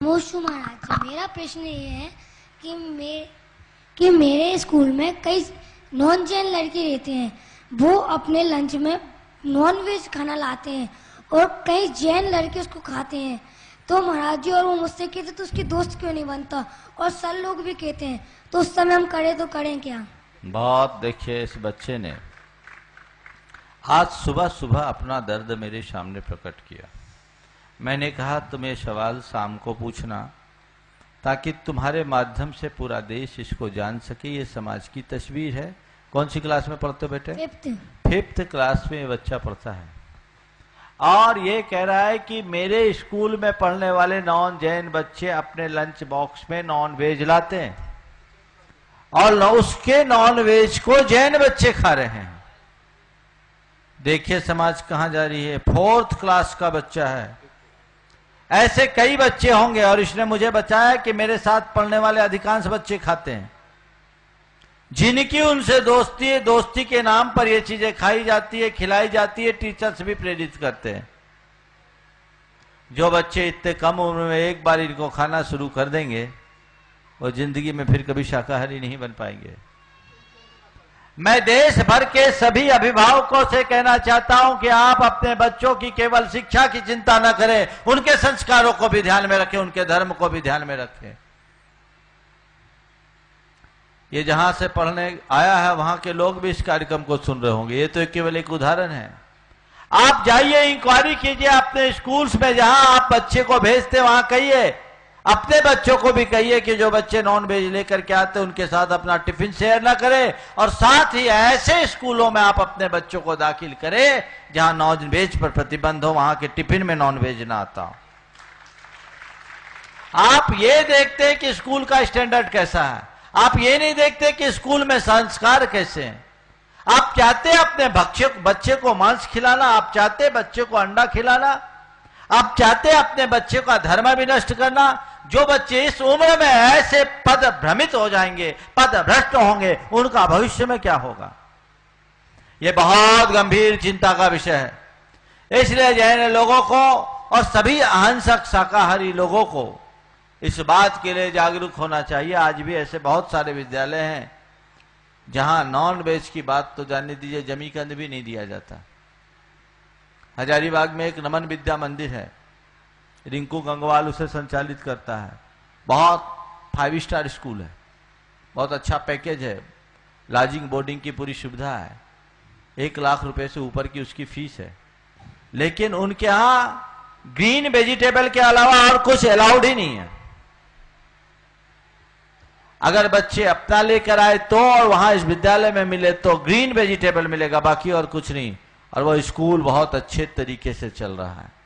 नमोस्तु महाराज जी। मेरा प्रश्न ये है कि मेरे स्कूल में कई नॉन जैन लड़के रहते हैं, वो अपने लंच में नॉन वेज खाना लाते हैं और कई जैन लड़के उसको खाते हैं। तो महाराज जी और वो मुझसे कहते तो उसकी दोस्त क्यों नहीं बनता, और सर लोग भी कहते हैं, तो उस समय हम करें तो करें क्या? बहुत देखिए, इस बच्चे ने आज सुबह सुबह अपना दर्द मेरे सामने प्रकट किया। मैंने कहा तुम ये सवाल शाम को पूछना, ताकि तुम्हारे माध्यम से पूरा देश इसको जान सके। ये समाज की तस्वीर है। कौन सी क्लास में पढ़ते हो बेटे? फिफ्थ क्लास में ये बच्चा पढ़ता है, और ये कह रहा है कि मेरे स्कूल में पढ़ने वाले नॉन जैन बच्चे अपने लंच बॉक्स में नॉन वेज लाते हैं, और उसके नॉन वेज को जैन बच्चे खा रहे हैं। देखिए समाज कहां जा रही है। 4th क्लास का बच्चा है। ऐसे कई बच्चे होंगे, और इसने मुझे बताया कि मेरे साथ पढ़ने वाले अधिकांश बच्चे खाते हैं। जिनकी उनसे दोस्ती है, दोस्ती के नाम पर ये चीजें खाई जाती है, खिलाई जाती है, टीचर्स भी प्रेरित करते हैं। जो बच्चे इतने कम उम्र में एक बार इनको खाना शुरू कर देंगे, वो जिंदगी में फिर कभी शाकाहारी नहीं बन पाएंगे। मैं देश भर के सभी अभिभावकों से कहना चाहता हूं कि आप अपने बच्चों की केवल शिक्षा की चिंता न करें, उनके संस्कारों को भी ध्यान में रखें, उनके धर्म को भी ध्यान में रखें। ये जहां से पढ़ने आया है वहां के लोग भी इस कार्यक्रम को सुन रहे होंगे। ये तो केवल एक उदाहरण है। आप जाइए, इंक्वायरी कीजिए अपने स्कूल्स में, जहां आप बच्चे को भेजते वहां कहिए, अपने बच्चों को भी कहिए कि जो बच्चे नॉन वेज लेकर के आते हैं उनके साथ अपना टिफिन शेयर ना करें, और साथ ही ऐसे स्कूलों में आप अपने बच्चों को दाखिल करें जहां नॉन वेज पर प्रतिबंध हो, वहां के टिफिन में नॉन वेज ना आता हो। आप ये देखते हैं कि स्कूल का स्टैंडर्ड कैसा है, आप ये नहीं देखते कि स्कूल में संस्कार कैसे हैं। आप चाहते हैं अपने बच्चे को मांस खिलाना, आप चाहते हैं बच्चे को अंडा खिलाना, आप चाहते हैं अपने बच्चे का धर्म भी नष्ट करना। जो बच्चे इस उम्र में ऐसे पद भ्रमित हो जाएंगे, पद भ्रष्ट होंगे, उनका भविष्य में क्या होगा? यह बहुत गंभीर चिंता का विषय है। इसलिए जैन लोगों को और सभी अहिंसक शाकाहारी लोगों को इस बात के लिए जागरूक होना चाहिए। आज भी ऐसे बहुत सारे विद्यालय हैं जहां नॉन वेज की बात तो जानने दीजिए, जमीकंद भी नहीं दिया जाता। हजारीबाग में एक नमन विद्या मंदिर है, रिंकू गंगवाल उसे संचालित करता है। बहुत 5 स्टार स्कूल है, बहुत अच्छा पैकेज है, लॉजिंग बोर्डिंग की पूरी सुविधा है, 1 लाख रुपए से ऊपर की उसकी फीस है। लेकिन उनके यहां ग्रीन वेजिटेबल के अलावा और कुछ अलाउड ही नहीं है। अगर बच्चे अपना लेकर आए तो, और वहां इस विद्यालय में मिले तो ग्रीन वेजिटेबल मिलेगा, बाकी और कुछ नहीं। और वो स्कूल बहुत अच्छे तरीके से चल रहा है।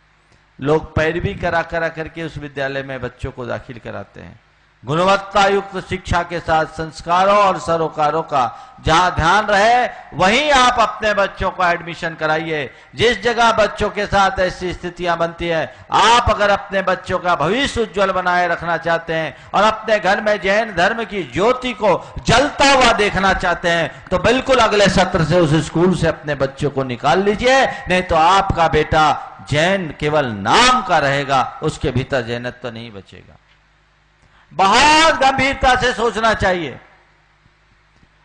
लोग पैरवी करा करके उस विद्यालय में बच्चों को दाखिल कराते हैं। गुणवत्ता युक्त शिक्षा के साथ संस्कारों और सरोकारों का जहां ध्यान रहे, वहीं आप अपने बच्चों को एडमिशन कराइए। जिस जगह बच्चों के साथ ऐसी स्थितियां बनती है, आप अगर अपने बच्चों का भविष्य उज्जवल बनाए रखना चाहते हैं और अपने घर में जैन धर्म की ज्योति को जलता हुआ देखना चाहते हैं, तो बिल्कुल अगले सत्र से उस स्कूल से अपने बच्चों को निकाल लीजिए। नहीं तो आपका बेटा जैन केवल नाम का रहेगा, उसके भीतर जैनत्व नहीं बचेगा। बहुत गंभीरता से सोचना चाहिए।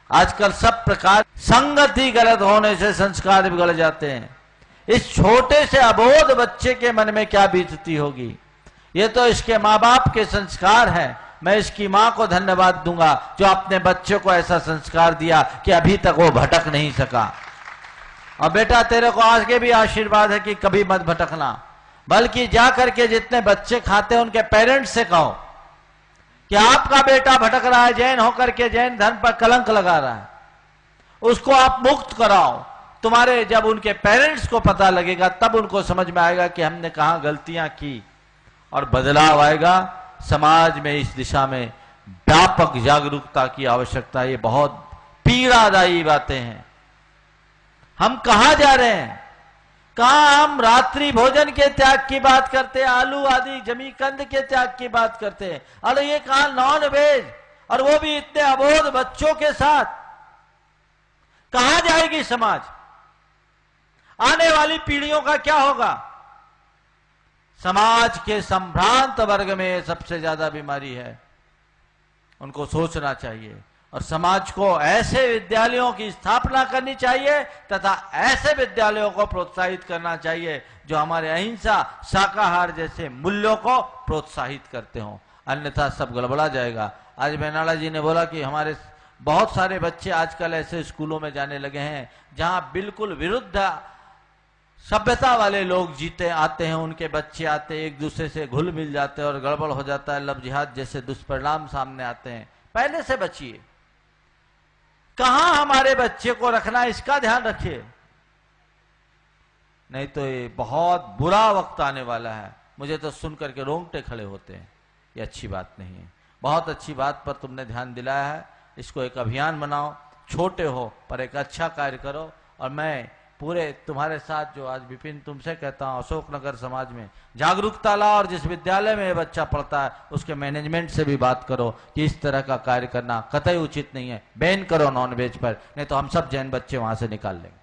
आजकल सब प्रकार संगति गलत होने से संस्कार बिगड़ जाते हैं। इस छोटे से अबोध बच्चे के मन में क्या बीतती होगी। ये तो इसके माँ बाप के संस्कार हैं। मैं इसकी माँ को धन्यवाद दूंगा जो अपने बच्चों को ऐसा संस्कार दिया कि अभी तक वो भटक नहीं सका। और बेटा तेरे को आगे भी आशीर्वाद है कि कभी मत भटकना, बल्कि जा करके जितने बच्चे खाते हैं उनके पेरेंट्स से कहो कि आपका बेटा भटक रहा है, जैन होकर के जैन धर्म पर कलंक लगा रहा है, उसको आप मुक्त कराओ। तुम्हारे जब उनके पेरेंट्स को पता लगेगा तब उनको समझ में आएगा कि हमने कहां गलतियां की, और बदलाव आएगा। समाज में इस दिशा में व्यापक जागरूकता की आवश्यकता है। ये बहुत पीड़ादायी बातें हैं। हम कहां जा रहे हैं? कहां हम रात्रि भोजन के त्याग की बात करते हैं, आलू आदि जमीकंद के त्याग की बात करते हैं, और ये कहां नॉन वेज, और वो भी इतने अबोध बच्चों के साथ। कहां जाएगी समाज? आने वाली पीढ़ियों का क्या होगा? समाज के संभ्रांत वर्ग में सबसे ज्यादा बीमारी है। उनको सोचना चाहिए और समाज को ऐसे विद्यालयों की स्थापना करनी चाहिए तथा ऐसे विद्यालयों को प्रोत्साहित करना चाहिए जो हमारे अहिंसा, शाकाहार जैसे मूल्यों को प्रोत्साहित करते हों, अन्यथा सब गड़बड़ा जाएगा। आज बेनाला जी ने बोला कि हमारे बहुत सारे बच्चे आजकल ऐसे स्कूलों में जाने लगे हैं जहां बिल्कुल विरुद्ध सभ्यता वाले लोग जीते आते हैं, उनके बच्चे आते हैं, एक दूसरे से घुल मिल जाते हैं और गड़बड़ हो जाता है, लव जिहाद जैसे दुष्परिणाम सामने आते हैं। पहले से बचिए। कहां हमारे बच्चे को रखना है इसका ध्यान रखिए, नहीं तो ये बहुत बुरा वक्त आने वाला है। मुझे तो सुनकर के रोंगटे खड़े होते हैं। ये अच्छी बात नहीं है। बहुत अच्छी बात पर तुमने ध्यान दिलाया है। इसको एक अभियान बनाओ, छोटे हो पर एक अच्छा कार्य करो। और मैं पूरे तुम्हारे साथ जो आज विपिन तुमसे कहता हूं, अशोकनगर समाज में जागरूकता लाओ और जिस विद्यालय में ये बच्चा पढ़ता है उसके मैनेजमेंट से भी बात करो कि इस तरह का कार्य करना कतई उचित नहीं है। बैन करो नॉनवेज पर, नहीं तो हम सब जैन बच्चे वहां से निकाल लेंगे।